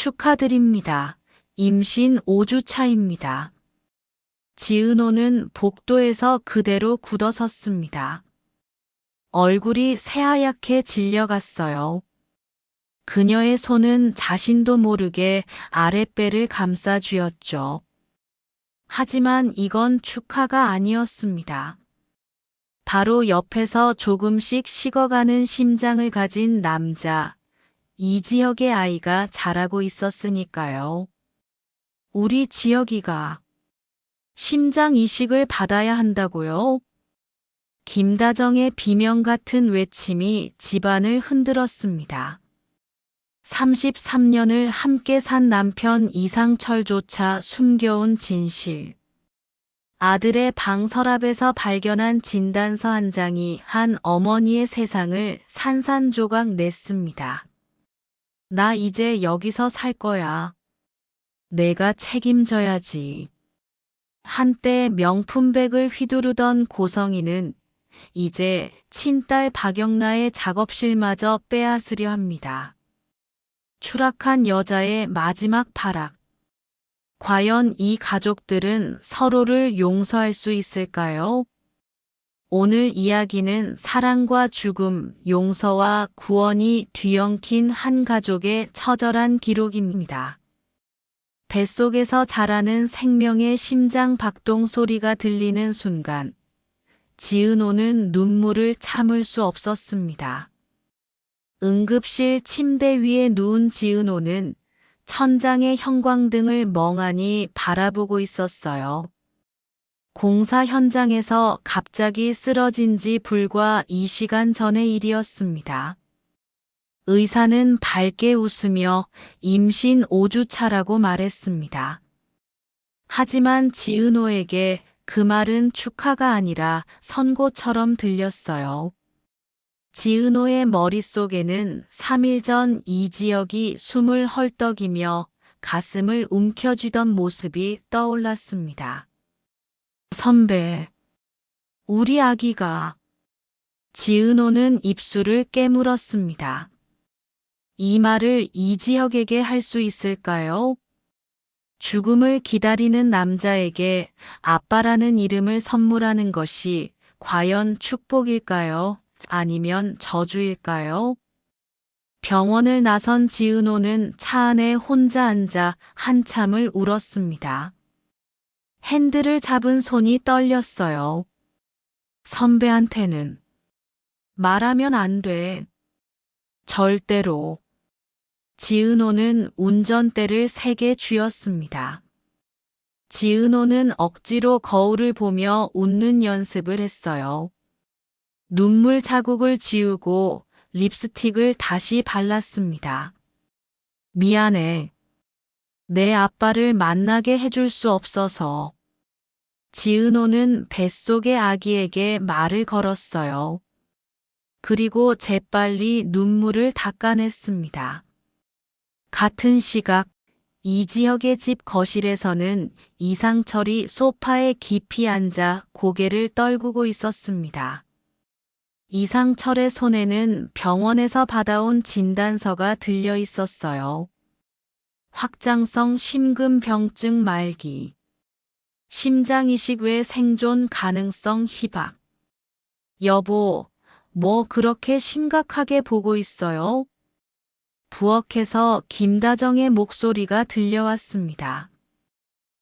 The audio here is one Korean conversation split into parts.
축하드립니다. 임신 5주 차입니다. 지은호는 복도에서 그대로 굳어섰습니다. 얼굴이 새하얗게 질려갔어요. 그녀의 손은 자신도 모르게 아랫배를 감싸 쥐었죠. 하지만 이건 축하가 아니었습니다. 바로 옆에서 조금씩 식어가는 심장을 가진 남자, 이지혁의 아이가 자라고 있었으니까요. 우리 지혁이가 심장 이식을 받아야 한다고요? 김다정의 비명 같은 외침이 집안을 흔들었습니다. 33년을 함께 산 남편 이상철조차 숨겨온 진실. 아들의 방 서랍에서 발견한 진단서 한 장이 한 어머니의 세상을 산산조각 냈습니다. 나 이제 여기서 살 거야. 내가 책임져야지. 한때 명품백을 휘두르던 고성이는 이제 친딸 박영나의 작업실마저 빼앗으려 합니다. 추락한 여자의 마지막 발악. 과연 이 가족들은 서로를 용서할 수 있을까요? 오늘 이야기는 사랑과 죽음, 용서와 구원이 뒤엉킨 한 가족의 처절한 기록입니다. 뱃속에서 자라는 생명의 심장 박동 소리가 들리는 순간, 지은호는 눈물을 참을 수 없었습니다. 응급실 침대 위에 누운 지은호는 천장의 형광등을 멍하니 바라보고 있었어요. 공사 현장에서 갑자기 쓰러진 지 불과 2시간 전의 일이었습니다. 의사는 밝게 웃으며 임신 5주 차라고 말했습니다. 하지만 지은호에게 그 말은 축하가 아니라 선고처럼 들렸어요. 지은호의 머릿속에는 3일 전 이지혁이 숨을 헐떡이며 가슴을 움켜쥐던 모습이 떠올랐습니다. 선배, 우리 아기가. 지은호는 입술을 깨물었습니다. 이 말을 이지혁에게 할 수 있을까요? 죽음을 기다리는 남자에게 아빠라는 이름을 선물하는 것이 과연 축복일까요? 아니면 저주일까요? 병원을 나선 지은호는 차 안에 혼자 앉아 한참을 울었습니다. 핸들을 잡은 손이 떨렸어요. 선배한테는 말하면 안 돼. 절대로. 지은호는 운전대를 세게 쥐었습니다. 지은호는 억지로 거울을 보며 웃는 연습을 했어요. 눈물 자국을 지우고 립스틱을 다시 발랐습니다. 미안해. 내 아빠를 만나게 해줄 수 없어서. 지은호는 뱃속의 아기에게 말을 걸었어요. 그리고 재빨리 눈물을 닦아냈습니다. 같은 시각 이지혁의 집 거실에서는 이상철이 소파에 깊이 앉아 고개를 떨구고 있었습니다. 이상철의 손에는 병원에서 받아온 진단서가 들려 있었어요. 확장성 심근병증 말기, 심장이식 외 생존 가능성 희박. 여보, 뭐 그렇게 심각하게 보고 있어요? 부엌에서 김다정의 목소리가 들려왔습니다.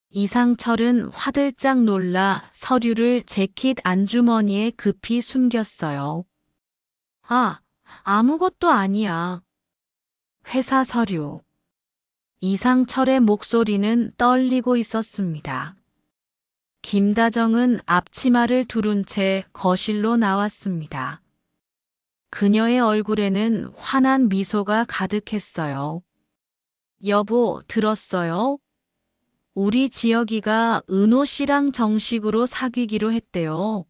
이상철은 화들짝 놀라 서류를 재킷 안주머니에 급히 숨겼어요. 아, 아무것도 아니야. 회사 서류. 이상철의 목소리는 떨리고 있었습니다. 김다정은 앞치마를 두른 채 거실로 나왔습니다. 그녀의 얼굴에는 환한 미소가 가득했어요. 여보, 들었어요? 우리 지혁이가 은호 씨랑 정식으로 사귀기로 했대요.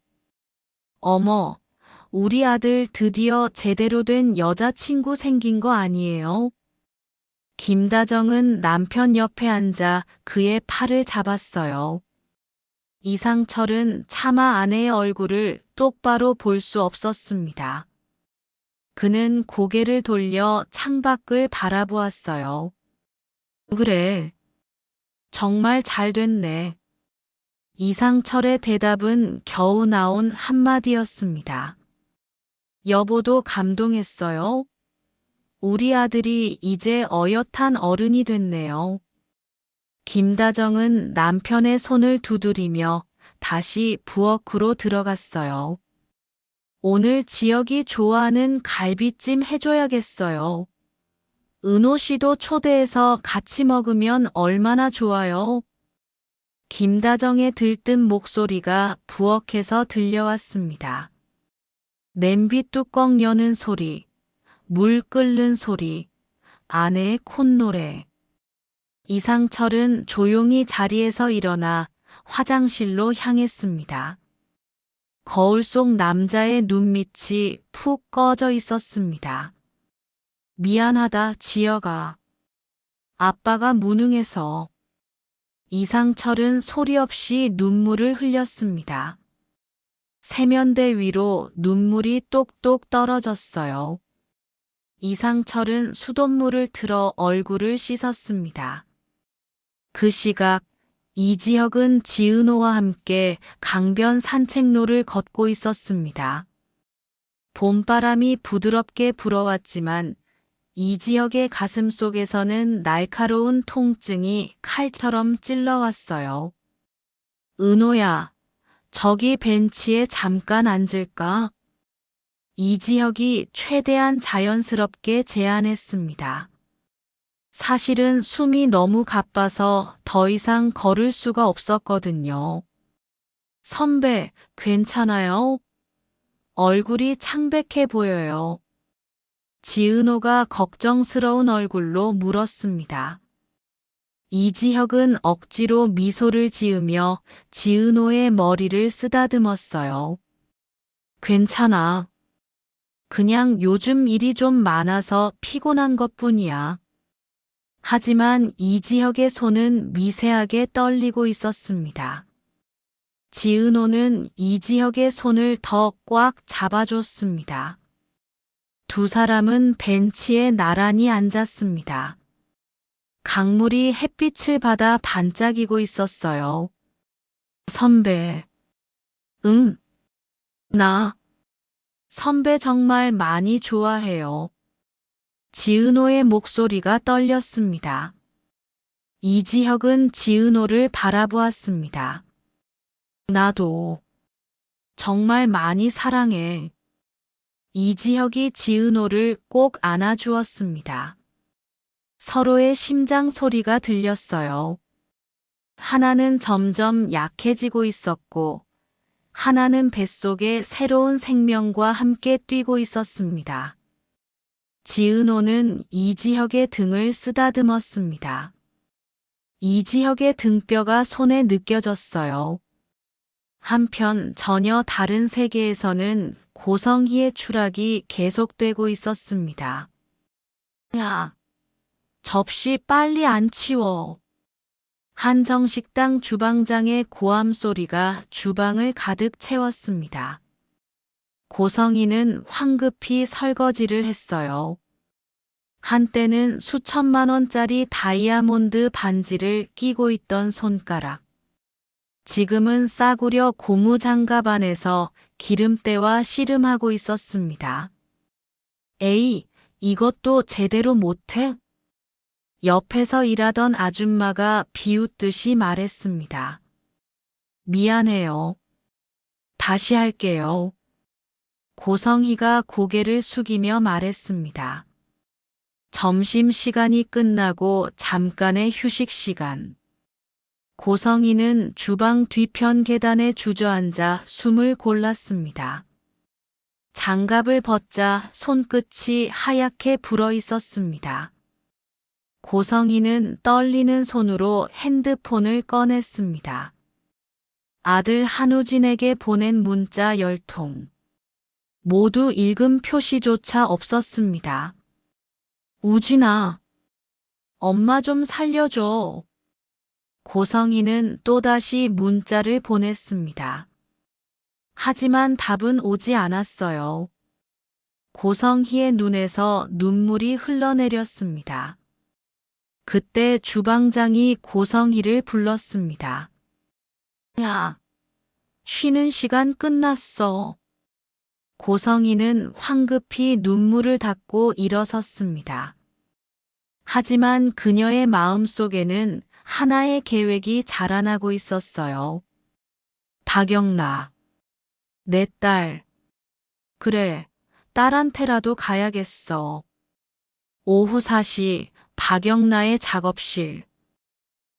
어머, 우리 아들 드디어 제대로 된 여자친구 생긴 거 아니에요? 김다정은 남편 옆에 앉아 그의 팔을 잡았어요. 이상철은 차마 아내의 얼굴을 똑바로 볼 수 없었습니다. 그는 고개를 돌려 창밖을 바라보았어요. 그래. 정말 잘 됐네. 이상철의 대답은 겨우 나온 한마디였습니다. 여보도 감동했어요. 우리 아들이 이제 어엿한 어른이 됐네요. 김다정은 남편의 손을 두드리며 다시 부엌으로 들어갔어요. 오늘 지혁이 좋아하는 갈비찜 해줘야겠어요. 은호 씨도 초대해서 같이 먹으면 얼마나 좋아요. 김다정의 들뜬 목소리가 부엌에서 들려왔습니다. 냄비 뚜껑 여는 소리, 물 끓는 소리, 아내의 콧노래. 이상철은 조용히 자리에서 일어나 화장실로 향했습니다. 거울 속 남자의 눈밑이 푹 꺼져 있었습니다. 미안하다, 지혁아. 아빠가 무능해서. 이상철은 소리 없이 눈물을 흘렸습니다. 세면대 위로 눈물이 똑똑 떨어졌어요. 이상철은 수돗물을 틀어 얼굴을 씻었습니다. 그 시각 이지혁은 지은호와 함께 강변 산책로를 걷고 있었습니다. 봄바람이 부드럽게 불어왔지만 이지혁의 가슴 속에서는 날카로운 통증이 칼처럼 찔러왔어요. 은호야, 저기 벤치에 잠깐 앉을까? 이지혁이 최대한 자연스럽게 제안했습니다. 사실은 숨이 너무 가빠서 더 이상 걸을 수가 없었거든요. 선배, 괜찮아요? 얼굴이 창백해 보여요. 지은호가 걱정스러운 얼굴로 물었습니다. 이지혁은 억지로 미소를 지으며 지은호의 머리를 쓰다듬었어요. 괜찮아. 그냥 요즘 일이 좀 많아서 피곤한 것뿐이야. 하지만 이지혁의 손은 미세하게 떨리고 있었습니다. 지은호는 이지혁의 손을 더 꽉 잡아줬습니다. 두 사람은 벤치에 나란히 앉았습니다. 강물이 햇빛을 받아 반짝이고 있었어요. 선배. 응. 나. 선배 정말 많이 좋아해요. 지은호의 목소리가 떨렸습니다. 이지혁은 지은호를 바라보았습니다. 나도. 정말 많이 사랑해. 이지혁이 지은호를 꼭 안아주었습니다. 서로의 심장 소리가 들렸어요. 하나는 점점 약해지고 있었고, 하나는 뱃속에 새로운 생명과 함께 뛰고 있었습니다. 지은호는 이지혁의 등을 쓰다듬었습니다. 이지혁의 등뼈가 손에 느껴졌어요. 한편 전혀 다른 세계에서는 고성희의 추락이 계속되고 있었습니다. 야, 접시 빨리 안 치워. 한정식당 주방장의 고함 소리가 주방을 가득 채웠습니다. 고성희는 황급히 설거지를 했어요. 한때는 수천만 원짜리 다이아몬드 반지를 끼고 있던 손가락. 지금은 싸구려 고무 장갑 안에서 기름때와 씨름하고 있었습니다. 에이, 이것도 제대로 못해? 옆에서 일하던 아줌마가 비웃듯이 말했습니다. 미안해요. 다시 할게요. 고성희가 고개를 숙이며 말했습니다. 점심시간이 끝나고 잠깐의 휴식 시간. 고성희는 주방 뒤편 계단에 주저앉아 숨을 골랐습니다. 장갑을 벗자 손끝이 하얗게 불어 있었습니다. 고성희는 떨리는 손으로 핸드폰을 꺼냈습니다. 아들 한우진에게 보낸 문자 10통. 모두 읽음 표시조차 없었습니다. 우진아, 엄마 좀 살려줘. 고성희는 또다시 문자를 보냈습니다. 하지만 답은 오지 않았어요. 고성희의 눈에서 눈물이 흘러내렸습니다. 그때 주방장이 고성희를 불렀습니다. 야, 쉬는 시간 끝났어. 고성희는 황급히 눈물을 닦고 일어섰습니다. 하지만 그녀의 마음속에는 하나의 계획이 자라나고 있었어요. 박영나, 내 딸. 그래, 딸한테라도 가야겠어. 오후 4시 박영나의 작업실.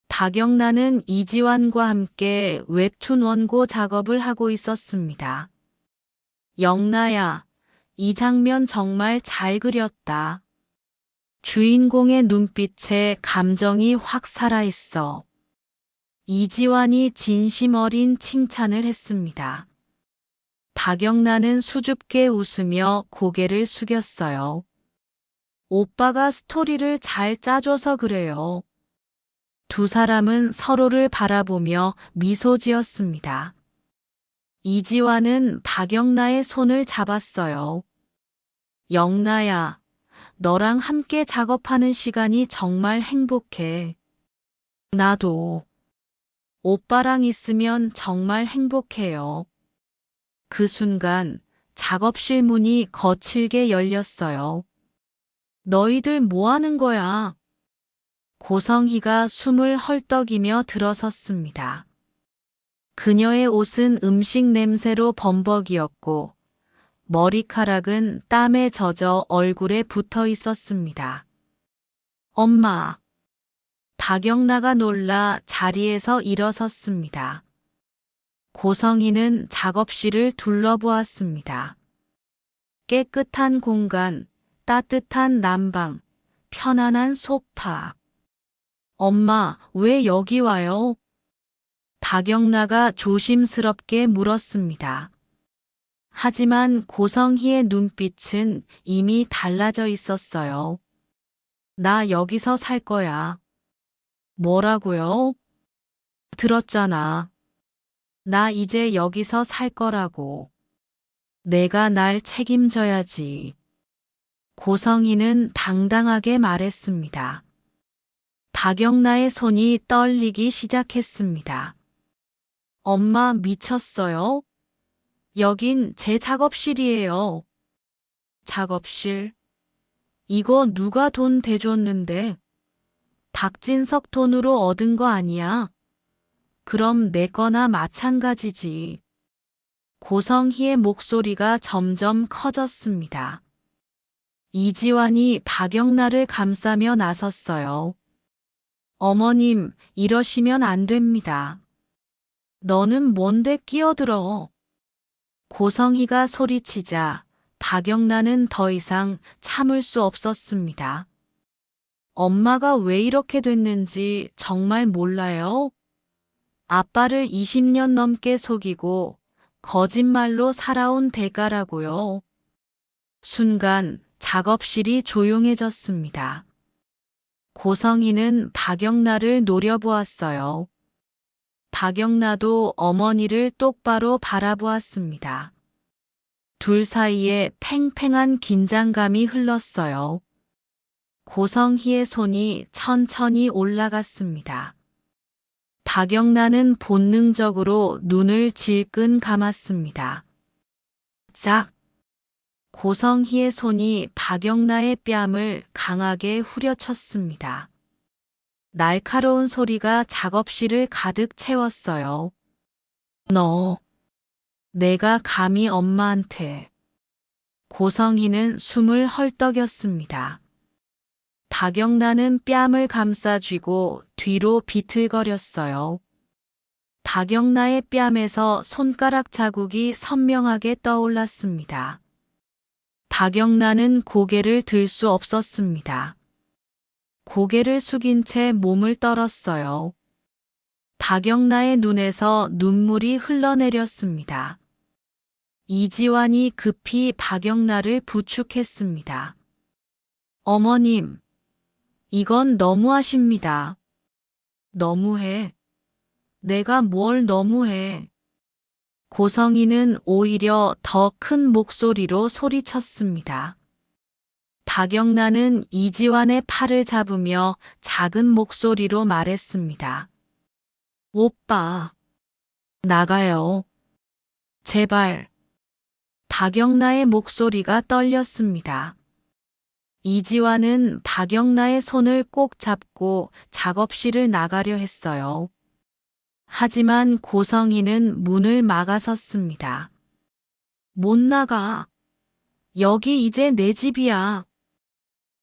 박영나는 이지환과 함께 웹툰 원고 작업을 하고 있었습니다. 영나야, 이 장면 정말 잘 그렸다. 주인공의 눈빛에 감정이 확 살아있어. 이지환이 진심 어린 칭찬을 했습니다. 박영나는 수줍게 웃으며 고개를 숙였어요. 오빠가 스토리를 잘 짜줘서 그래요. 두 사람은 서로를 바라보며 미소 지었습니다. 이지환은 박영나의 손을 잡았어요. 영나야, 너랑 함께 작업하는 시간이 정말 행복해. 나도. 오빠랑 있으면 정말 행복해요. 그 순간 작업실 문이 거칠게 열렸어요. 너희들 뭐 하는 거야? 고성희가 숨을 헐떡이며 들어섰습니다. 그녀의 옷은 음식 냄새로 범벅이었고 머리카락은 땀에 젖어 얼굴에 붙어 있었습니다. 엄마. 박영나가 놀라 자리에서 일어섰습니다. 고성희는 작업실을 둘러보았습니다. 깨끗한 공간, 따뜻한 난방, 편안한 소파. 엄마, 왜 여기 와요? 박영나가 조심스럽게 물었습니다. 하지만 고성희의 눈빛은 이미 달라져 있었어요. 나 여기서 살 거야. 뭐라고요? 들었잖아. 나 이제 여기서 살 거라고. 내가 날 책임져야지. 고성희는 당당하게 말했습니다. 박영나의 손이 떨리기 시작했습니다. 엄마 미쳤어요? 여긴 제 작업실이에요. 작업실? 이거 누가 돈 대줬는데? 박진석 돈으로 얻은 거 아니야? 그럼 내 거나 마찬가지지. 고성희의 목소리가 점점 커졌습니다. 이지환이 박영나를 감싸며 나섰어요. 어머님, 이러시면 안 됩니다. 너는 뭔데 끼어들어? 고성희가 소리치자 박영나는 더 이상 참을 수 없었습니다. 엄마가 왜 이렇게 됐는지 정말 몰라요? 아빠를 20년 넘게 속이고 거짓말로 살아온 대가라고요. 순간 작업실이 조용해졌습니다. 고성희는 박영나를 노려보았어요. 박영나도 어머니를 똑바로 바라보았습니다. 둘 사이에 팽팽한 긴장감이 흘렀어요. 고성희의 손이 천천히 올라갔습니다. 박영나는 본능적으로 눈을 질끈 감았습니다. 짝! 고성희의 손이 박영나의 뺨을 강하게 후려쳤습니다. 날카로운 소리가 작업실을 가득 채웠어요. 너, 내가 감히 엄마한테. 고성희는 숨을 헐떡였습니다. 박영나는 뺨을 감싸쥐고 뒤로 비틀거렸어요. 박영나의 뺨에서 손가락 자국이 선명하게 떠올랐습니다. 박영나는 고개를 들 수 없었습니다. 고개를 숙인 채 몸을 떨었어요. 박영나의 눈에서 눈물이 흘러내렸습니다. 이지환이 급히 박영나를 부축했습니다. 어머님, 이건 너무하십니다. 너무해. 내가 뭘 너무해. 고성희는 오히려 더 큰 목소리로 소리쳤습니다. 박영란은 이지환의 팔을 잡으며 작은 목소리로 말했습니다. 오빠, 나가요. 제발. 박영란의 목소리가 떨렸습니다. 이지환은 박영란의 손을 꼭 잡고 작업실을 나가려 했어요. 하지만 고성희는 문을 막아섰습니다. 못 나가. 여기 이제 내 집이야.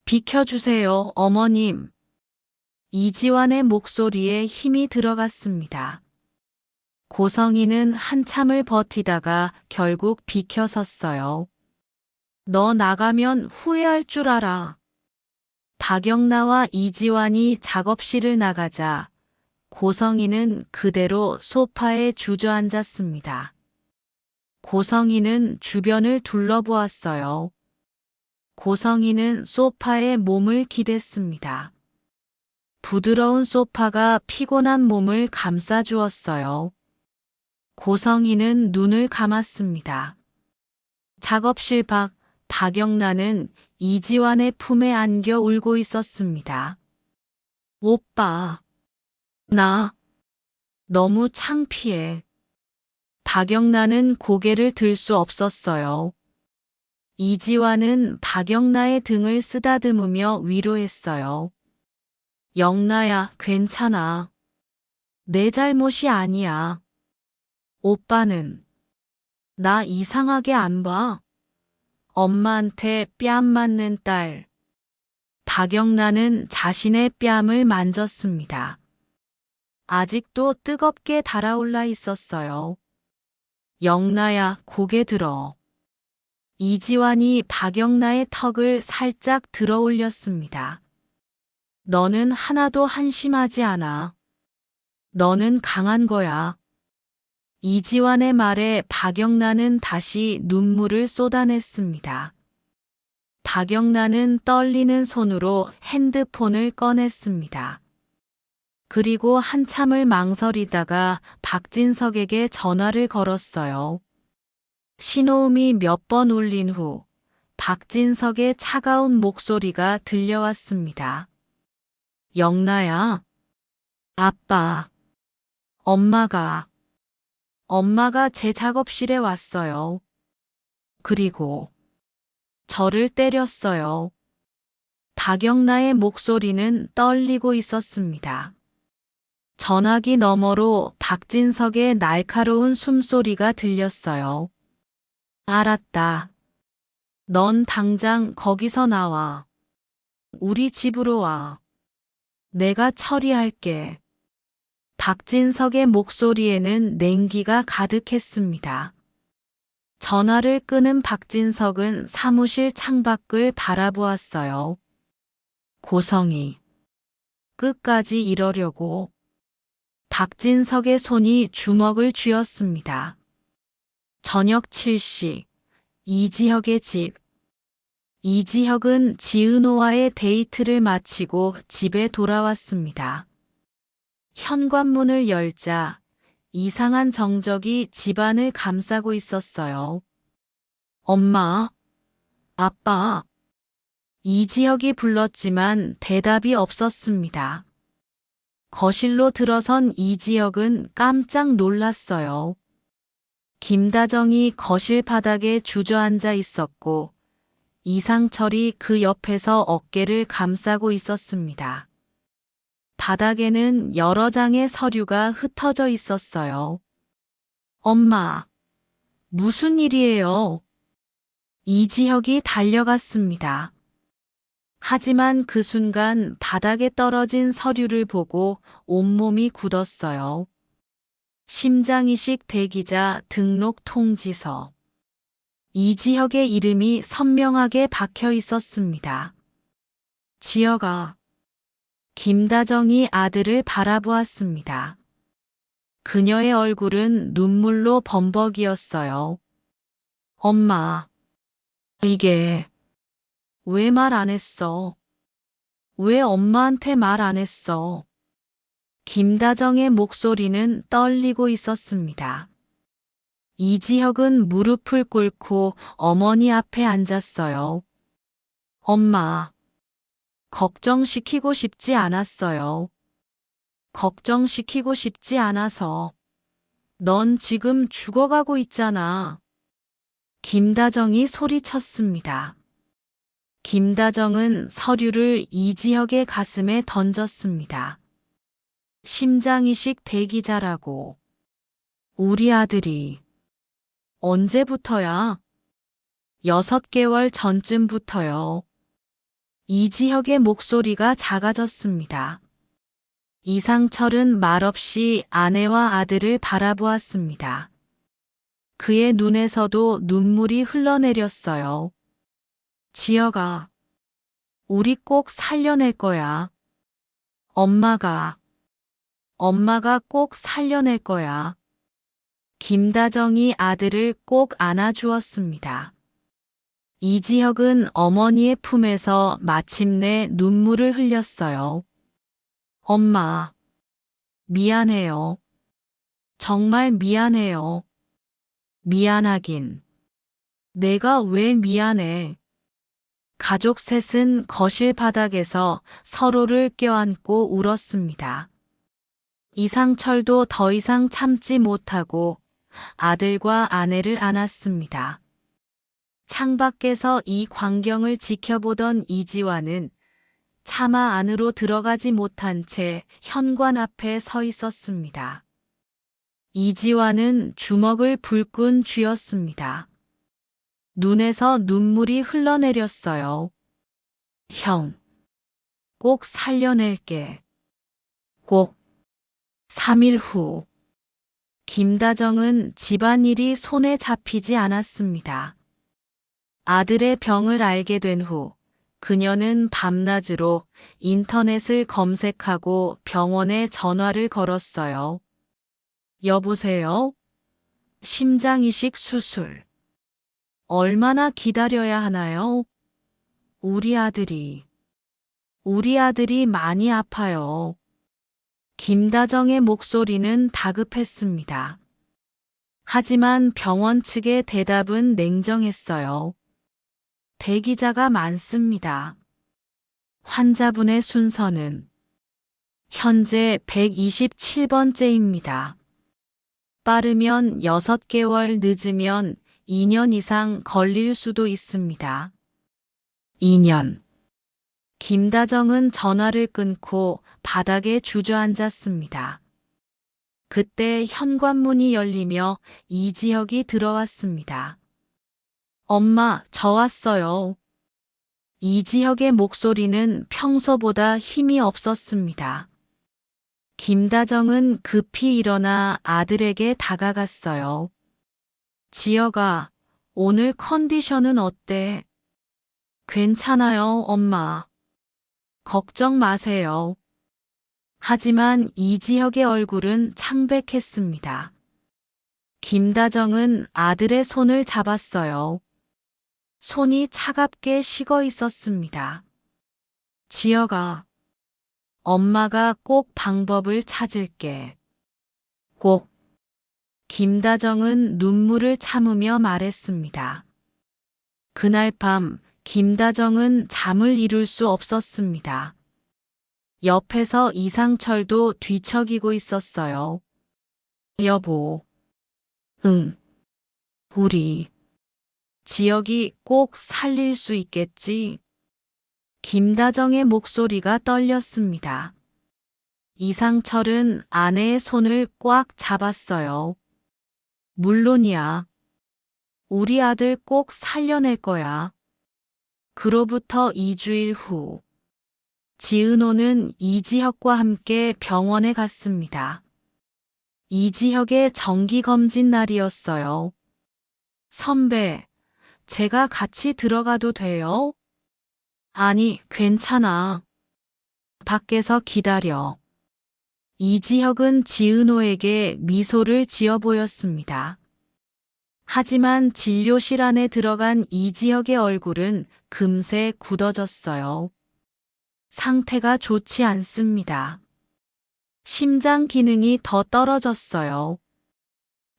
비켜주세요, 어머님. 이지환의 목소리에 힘이 들어갔습니다. 고성희는 한참을 버티다가 결국 비켜섰어요. 너 나가면 후회할 줄 알아. 박영란와 이지환이 작업실을 나가자 고성희는 그대로 소파에 주저앉았습니다. 고성희는 주변을 둘러보았어요. 고성희는 소파에 몸을 기댔습니다. 부드러운 소파가 피곤한 몸을 감싸주었어요. 고성희는 눈을 감았습니다. 작업실 밖 박영란은 이지환의 품에 안겨 울고 있었습니다. 오빠, 나 너무 창피해. 박영란은 고개를 들 수 없었어요. 이지환은 박영란의 등을 쓰다듬으며 위로했어요. 영란야, 괜찮아. 내 잘못이 아니야. 오빠는 나 이상하게 안 봐. 엄마한테 뺨 맞는 딸. 박영란은 자신의 뺨을 만졌습니다. 아직도 뜨겁게 달아올라 있었어요. 영란야, 고개 들어. 이지환이 박영란의 턱을 살짝 들어 올렸습니다. 너는 하나도 한심하지 않아. 너는 강한 거야. 이지환의 말에 박영란은 다시 눈물을 쏟아냈습니다. 박영란은 떨리는 손으로 핸드폰을 꺼냈습니다. 그리고 한참을 망설이다가 박진석에게 전화를 걸었어요. 신호음이 몇 번 울린 후 박진석의 차가운 목소리가 들려왔습니다. 영란야, 아빠, 엄마가 제 작업실에 왔어요. 그리고 저를 때렸어요. 박영란의 목소리는 떨리고 있었습니다. 전화기 너머로 박진석의 날카로운 숨소리가 들렸어요. 알았다. 넌 당장 거기서 나와. 우리 집으로 와. 내가 처리할게. 박진석의 목소리에는 냉기가 가득했습니다. 전화를 끊은 박진석은 사무실 창밖을 바라보았어요. 고성희. 끝까지 이러려고. 박진석의 손이 주먹을 쥐었습니다. 저녁 7시, 이지혁의 집. 이지혁은 지은호와의 데이트를 마치고 집에 돌아왔습니다. 현관문을 열자 이상한 정적이 집안을 감싸고 있었어요. 엄마, 아빠. 이지혁이 불렀지만 대답이 없었습니다. 거실로 들어선 이지혁은 깜짝 놀랐어요. 김다정이 거실 바닥에 주저앉아 있었고 이상철이 그 옆에서 어깨를 감싸고 있었습니다. 바닥에는 여러 장의 서류가 흩어져 있었어요. 엄마, 무슨 일이에요? 이지혁이 달려갔습니다. 하지만 그 순간 바닥에 떨어진 서류를 보고 온몸이 굳었어요. 심장이식 대기자 등록 통지서. 이지혁의 이름이 선명하게 박혀 있었습니다. 지혁아. 김다정이 아들을 바라보았습니다. 그녀의 얼굴은 눈물로 범벅이었어요. 엄마, 이게 왜 말 안 했어? 왜 엄마한테 말 안 했어? 김다정의 목소리는 떨리고 있었습니다. 이지혁은 무릎을 꿇고 어머니 앞에 앉았어요. 엄마, 걱정시키고 싶지 않았어요. 걱정시키고 싶지 않아서. 넌 지금 죽어가고 있잖아. 김다정이 소리쳤습니다. 김다정은 서류를 이지혁의 가슴에 던졌습니다. 심장이식 대기자라고. 우리 아들이. 언제부터야? 6개월 전쯤부터요. 이지혁의 목소리가 작아졌습니다. 이상철은 말없이 아내와 아들을 바라보았습니다. 그의 눈에서도 눈물이 흘러내렸어요. 지혁아, 우리 꼭 살려낼 거야. 엄마가 꼭 살려낼 거야. 김다정이 아들을 꼭 안아주었습니다. 이지혁은 어머니의 품에서 마침내 눈물을 흘렸어요. 엄마, 미안해요. 정말 미안해요. 미안하긴. 내가 왜 미안해. 가족 셋은 거실 바닥에서 서로를 껴안고 울었습니다. 이상철도 더 이상 참지 못하고 아들과 아내를 안았습니다. 창밖에서 이 광경을 지켜보던 이지화는 차마 안으로 들어가지 못한 채 현관 앞에 서 있었습니다. 이지화는 주먹을 불끈 쥐었습니다. 눈에서 눈물이 흘러내렸어요. 형, 꼭 살려낼게. 꼭. 3일 후. 김다정은 집안일이 손에 잡히지 않았습니다. 아들의 병을 알게 된 후 그녀는 밤낮으로 인터넷을 검색하고 병원에 전화를 걸었어요. 여보세요? 심장이식 수술. 얼마나 기다려야 하나요? 우리 아들이 많이 아파요. 김다정의 목소리는 다급했습니다. 하지만 병원 측의 대답은 냉정했어요. 대기자가 많습니다. 환자분의 순서는 현재 127번째입니다. 빠르면 6개월, 늦으면 2년 이상 걸릴 수도 있습니다. 2년. 김다정은 전화를 끊고 바닥에 주저앉았습니다. 그때 현관문이 열리며 이지혁이 들어왔습니다. 엄마, 저 왔어요. 이지혁의 목소리는 평소보다 힘이 없었습니다. 김다정은 급히 일어나 아들에게 다가갔어요. 지혁아, 오늘 컨디션은 어때? 괜찮아요, 엄마. 걱정 마세요. 하지만 이지혁의 얼굴은 창백했습니다. 김다정은 아들의 손을 잡았어요. 손이 차갑게 식어 있었습니다. 지혁아, 엄마가 꼭 방법을 찾을게. 꼭. 김다정은 눈물을 참으며 말했습니다. 그날 밤 김다정은 잠을 이룰 수 없었습니다. 옆에서 이상철도 뒤척이고 있었어요. 여보. 응. 우리. 지혁이 꼭 살릴 수 있겠지? 김다정의 목소리가 떨렸습니다. 이상철은 아내의 손을 꽉 잡았어요. 물론이야. 우리 아들 꼭 살려낼 거야. 그로부터 2주일 후. 지은호는 이지혁과 함께 병원에 갔습니다. 이지혁의 정기검진 날이었어요. 선배, 제가 같이 들어가도 돼요? 아니, 괜찮아. 밖에서 기다려. 이지혁은 지은호에게 미소를 지어 보였습니다. 하지만 진료실 안에 들어간 이지혁의 얼굴은 금세 굳어졌어요. 상태가 좋지 않습니다. 심장 기능이 더 떨어졌어요.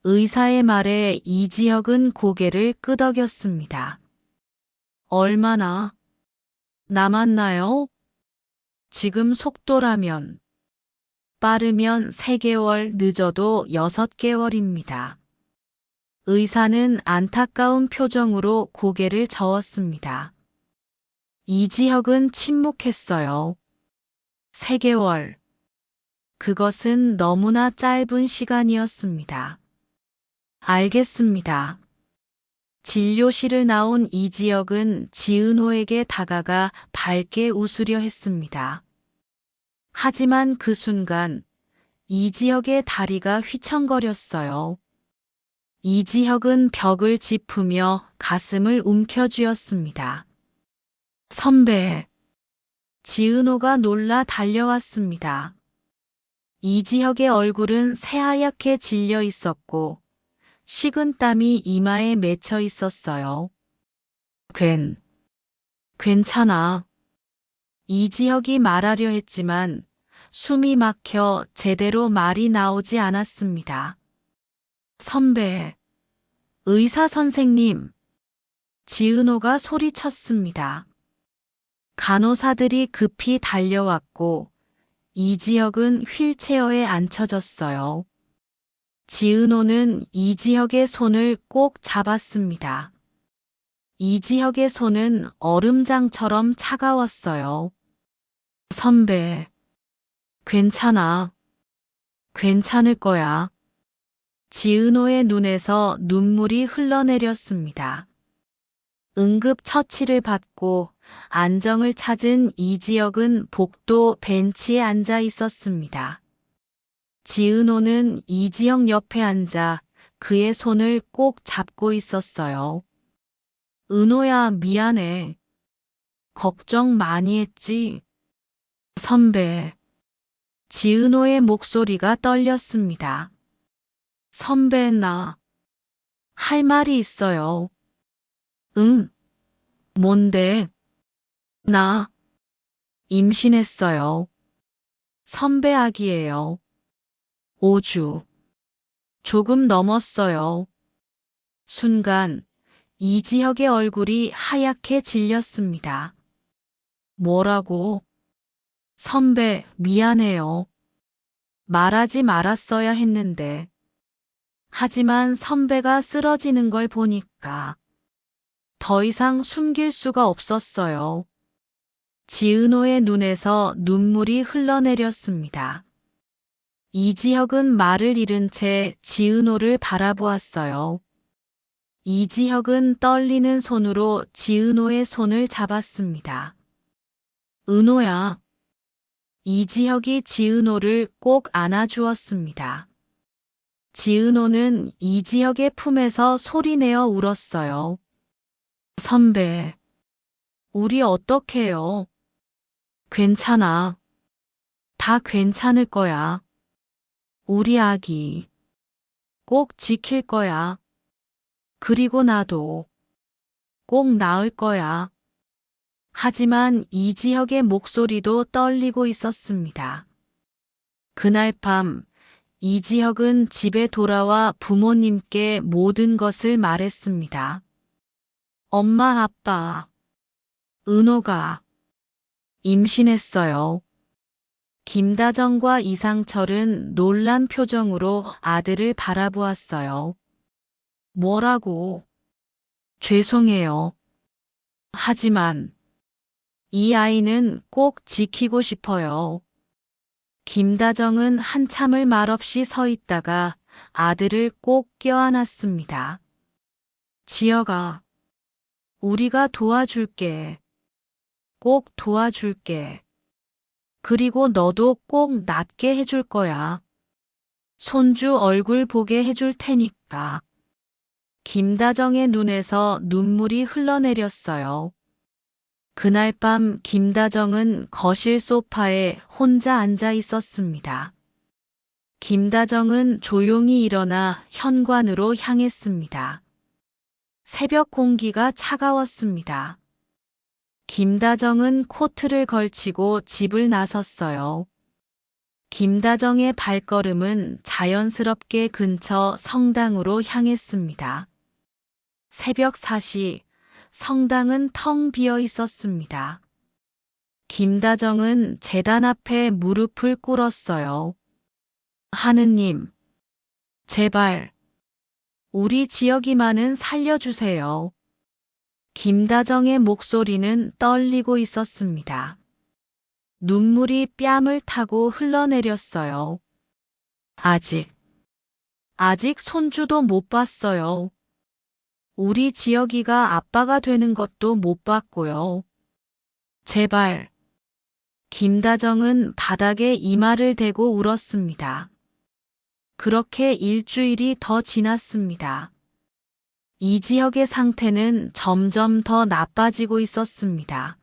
의사의 말에 이지혁은 고개를 끄덕였습니다. 얼마나? 남았나요? 지금 속도라면 빠르면 3개월, 늦어도 6개월입니다. 의사는 안타까운 표정으로 고개를 저었습니다. 이지혁은 침묵했어요. 3개월. 그것은 너무나 짧은 시간이었습니다. 알겠습니다. 진료실을 나온 이지혁은 지은호에게 다가가 밝게 웃으려 했습니다. 하지만 그 순간 이지혁의 다리가 휘청거렸어요. 이지혁은 벽을 짚으며 가슴을 움켜쥐었습니다. 선배. 지은호가 놀라 달려왔습니다. 이지혁의 얼굴은 새하얗게 질려 있었고 식은 땀이 이마에 맺혀 있었어요. 괜찮아. 이지혁이 말하려 했지만 숨이 막혀 제대로 말이 나오지 않았습니다. 선배, 의사 선생님. 지은호가 소리쳤습니다. 간호사들이 급히 달려왔고 이지혁은 휠체어에 앉혀졌어요. 지은호는 이지혁의 손을 꼭 잡았습니다. 이지혁의 손은 얼음장처럼 차가웠어요. 선배, 괜찮아. 괜찮을 거야. 지은호의 눈에서 눈물이 흘러내렸습니다. 응급처치를 받고 안정을 찾은 이지혁은 복도 벤치에 앉아 있었습니다. 지은호는 이지혁 옆에 앉아 그의 손을 꼭 잡고 있었어요. 은호야, 미안해. 걱정 많이 했지. 선배. 지은호의 목소리가 떨렸습니다. 선배, 나 할 말이 있어요. 응? 뭔데? 나 임신했어요. 선배 아기예요. 5주. 조금 넘었어요. 순간 이지혁의 얼굴이 하얗게 질렸습니다. 뭐라고? 선배, 미안해요. 말하지 말았어야 했는데. 하지만 선배가 쓰러지는 걸 보니까 더 이상 숨길 수가 없었어요. 지은호의 눈에서 눈물이 흘러내렸습니다. 이지혁은 말을 잃은 채 지은호를 바라보았어요. 이지혁은 떨리는 손으로 지은호의 손을 잡았습니다. 은호야. 이지혁이 지은호를 꼭 안아주었습니다. 지은호는 이지혁의 품에서 소리내어 울었어요. 선배, 우리 어떡해요? 괜찮아. 다 괜찮을 거야. 우리 아기 꼭 지킬 거야. 그리고 나도 꼭 나을 거야. 하지만 이지혁의 목소리도 떨리고 있었습니다. 그날 밤 이지혁은 집에 돌아와 부모님께 모든 것을 말했습니다. 엄마, 아빠, 은호가 임신했어요. 김다정과 이상철은 놀란 표정으로 아들을 바라보았어요. 뭐라고? 죄송해요. 하지만 이 아이는 꼭 지키고 싶어요. 김다정은 한참을 말없이 서 있다가 아들을 꼭 껴안았습니다. 지혁아, 우리가 도와줄게. 꼭 도와줄게. 그리고 너도 꼭 낫게 해줄 거야. 손주 얼굴 보게 해줄 테니까. 김다정의 눈에서 눈물이 흘러내렸어요. 그날 밤 김다정은 거실 소파에 혼자 앉아 있었습니다. 김다정은 조용히 일어나 현관으로 향했습니다. 새벽 공기가 차가웠습니다. 김다정은 코트를 걸치고 집을 나섰어요. 김다정의 발걸음은 자연스럽게 근처 성당으로 향했습니다. 새벽 4시, 성당은 텅 비어 있었습니다. 김다정은 재단 앞에 무릎을 꿇었어요. 하느님, 제발, 우리 지역이만은 살려주세요. 김다정의 목소리는 떨리고 있었습니다. 눈물이 뺨을 타고 흘러내렸어요. 아직 손주도 못 봤어요. 우리 지역이가 아빠가 되는 것도 못 봤고요. 제발. 김다정은 바닥에 이마를 대고 울었습니다. 그렇게 일주일이 더 지났습니다. 이 지역의 상태는 점점 더 나빠지고 있었습니다.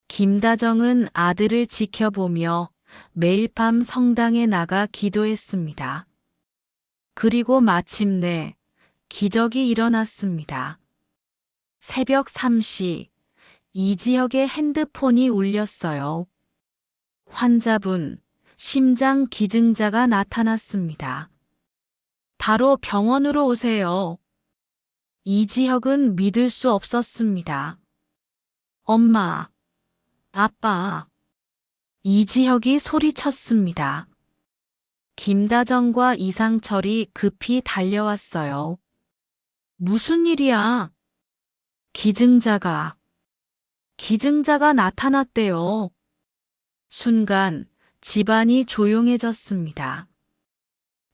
김다정은 아들을 지켜보며 매일 밤 성당에 나가 기도했습니다. 그리고 마침내 기적이 일어났습니다. 새벽 3시 이 지역의 핸드폰이 울렸어요. 환자분, 심장 기증자가 나타났습니다. 바로 병원으로 오세요. 이 지역은 믿을 수 없었습니다. 엄마, 아빠. 이지혁이 소리쳤습니다. 김다정과 이상철이 급히 달려왔어요. 무슨 일이야? 기증자가 나타났대요. 순간 집안이 조용해졌습니다.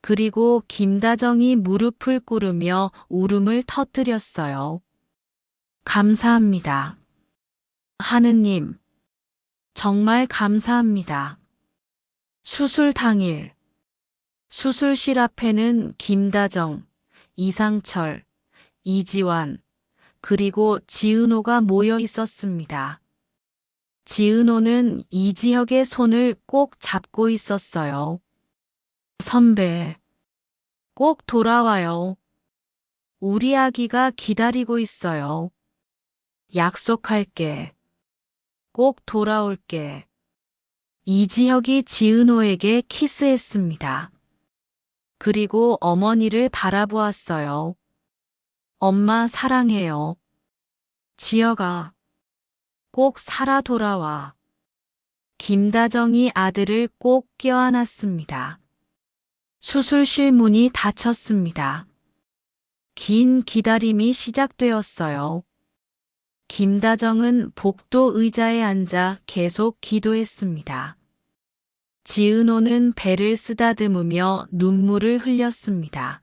그리고 김다정이 무릎을 꿇으며 울음을 터뜨렸어요. 감사합니다. 하느님, 정말 감사합니다. 수술 당일, 수술실 앞에는 김다정, 이상철, 이지환, 그리고 지은호가 모여 있었습니다. 지은호는 이지혁의 손을 꼭 잡고 있었어요. 선배, 꼭 돌아와요. 우리 아기가 기다리고 있어요. 약속할게. 꼭 돌아올게. 이지혁이 지은호에게 키스했습니다. 그리고 어머니를 바라보았어요. 엄마 사랑해요. 지혁아, 꼭 살아 돌아와. 김다정이 아들을 꼭 껴안았습니다. 수술실 문이 닫혔습니다. 긴 기다림이 시작되었어요. 김다정은 복도 의자에 앉아 계속 기도했습니다. 지은호는 배를 쓰다듬으며 눈물을 흘렸습니다.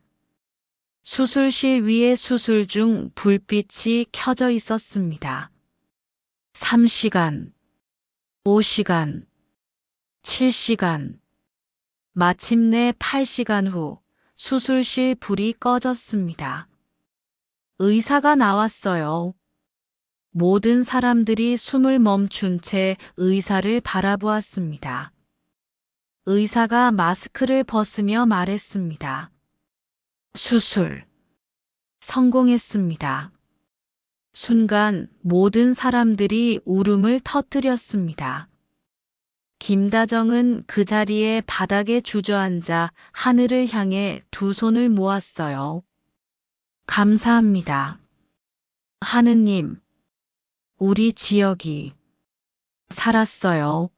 수술실 위에 수술 중 불빛이 켜져 있었습니다. 3시간, 5시간, 7시간, 마침내 8시간 후 수술실 불이 꺼졌습니다. 의사가 나왔어요. 모든 사람들이 숨을 멈춘 채 의사를 바라보았습니다. 의사가 마스크를 벗으며 말했습니다. 수술 성공했습니다. 순간 모든 사람들이 울음을 터뜨렸습니다. 김다정은 그 자리에 바닥에 주저앉아 하늘을 향해 두 손을 모았어요. 감사합니다. 하느님, 우리 지역이 살았어요.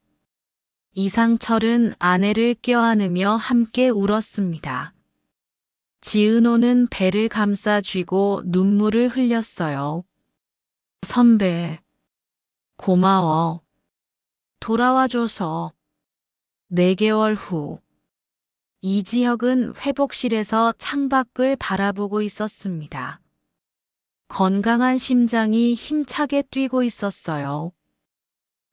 이상철은 아내를 껴안으며 함께 울었습니다. 지은호는 배를 감싸 쥐고 눈물을 흘렸어요. 선배, 고마워. 돌아와줘서. 4개월 후, 이지혁은 회복실에서 창밖을 바라보고 있었습니다. 건강한 심장이 힘차게 뛰고 있었어요.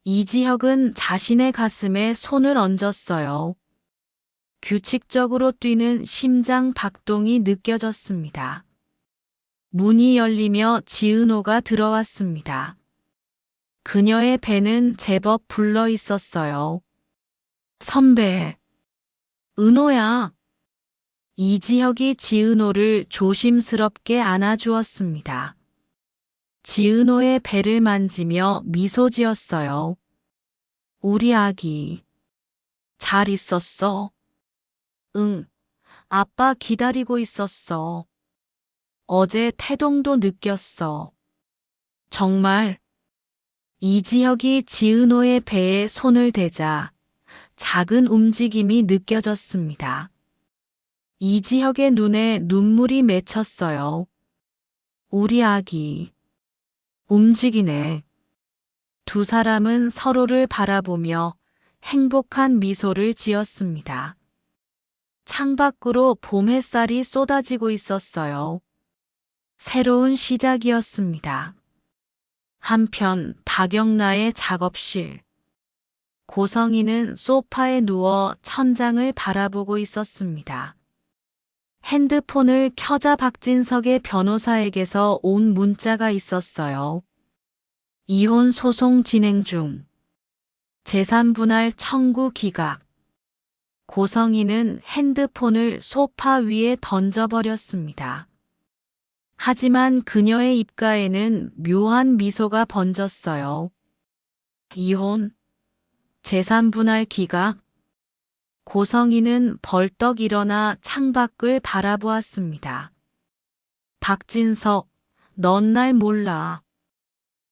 이지혁은 자신의 가슴에 손을 얹었어요. 규칙적으로 뛰는 심장 박동이 느껴졌습니다. 문이 열리며 지은호가 들어왔습니다. 그녀의 배는 제법 불러 있었어요. 선배, 은호야. 이지혁이 지은호를 조심스럽게 안아주었습니다. 지은호의 배를 만지며 미소 지었어요. 우리 아기, 잘 있었어? 응, 아빠 기다리고 있었어. 어제 태동도 느꼈어. 정말? 이지혁이 지은호의 배에 손을 대자 작은 움직임이 느껴졌습니다. 이지혁의 눈에 눈물이 맺혔어요. 우리 아기. 움직이네. 두 사람은 서로를 바라보며 행복한 미소를 지었습니다. 창밖으로 봄 햇살이 쏟아지고 있었어요. 새로운 시작이었습니다. 한편 박영나의 작업실. 고성이는 소파에 누워 천장을 바라보고 있었습니다. 핸드폰을 켜자 박진석의 변호사에게서 온 문자가 있었어요. 이혼 소송 진행 중. 재산분할 청구 기각. 고성이는 핸드폰을 소파 위에 던져버렸습니다. 하지만 그녀의 입가에는 묘한 미소가 번졌어요. 이혼, 재산분할 기각. 고성이는 벌떡 일어나 창밖을 바라보았습니다. 박진석, 넌 날 몰라.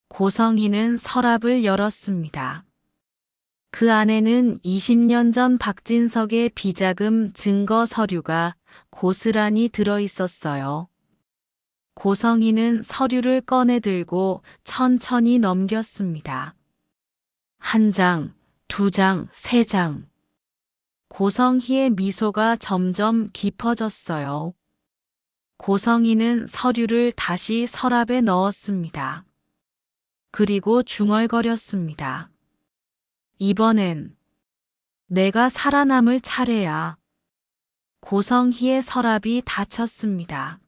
고성이는 서랍을 열었습니다. 그 안에는 20년 전 박진석의 비자금 증거 서류가 고스란히 들어 있었어요. 고성이는 서류를 꺼내 들고 천천히 넘겼습니다. 한 장, 두 장, 세 장. 고성희의 미소가 점점 깊어졌어요. 고성희는 서류를 다시 서랍에 넣었습니다. 그리고 중얼거렸습니다. 이번엔 내가 살아남을 차례야. 고성희의 서랍이 닫혔습니다.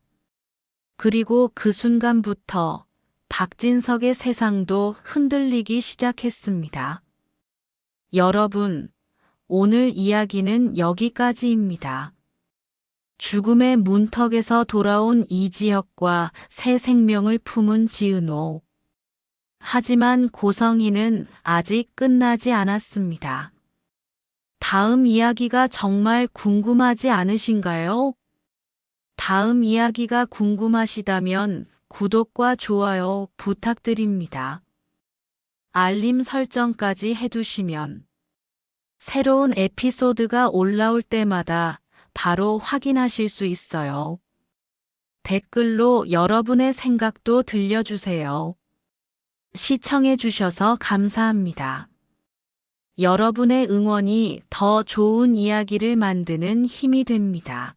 그리고 그 순간부터 박진석의 세상도 흔들리기 시작했습니다. 여러분, 오늘 이야기는 여기까지입니다. 죽음의 문턱에서 돌아온 이지혁과 새 생명을 품은 지은호. 하지만 고성이는 아직 끝나지 않았습니다. 다음 이야기가 정말 궁금하지 않으신가요? 다음 이야기가 궁금하시다면 구독과 좋아요 부탁드립니다. 알림 설정까지 해두시면 새로운 에피소드가 올라올 때마다 바로 확인하실 수 있어요. 댓글로 여러분의 생각도 들려주세요. 시청해주셔서 감사합니다. 여러분의 응원이 더 좋은 이야기를 만드는 힘이 됩니다.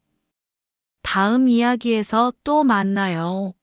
다음 이야기에서 또 만나요.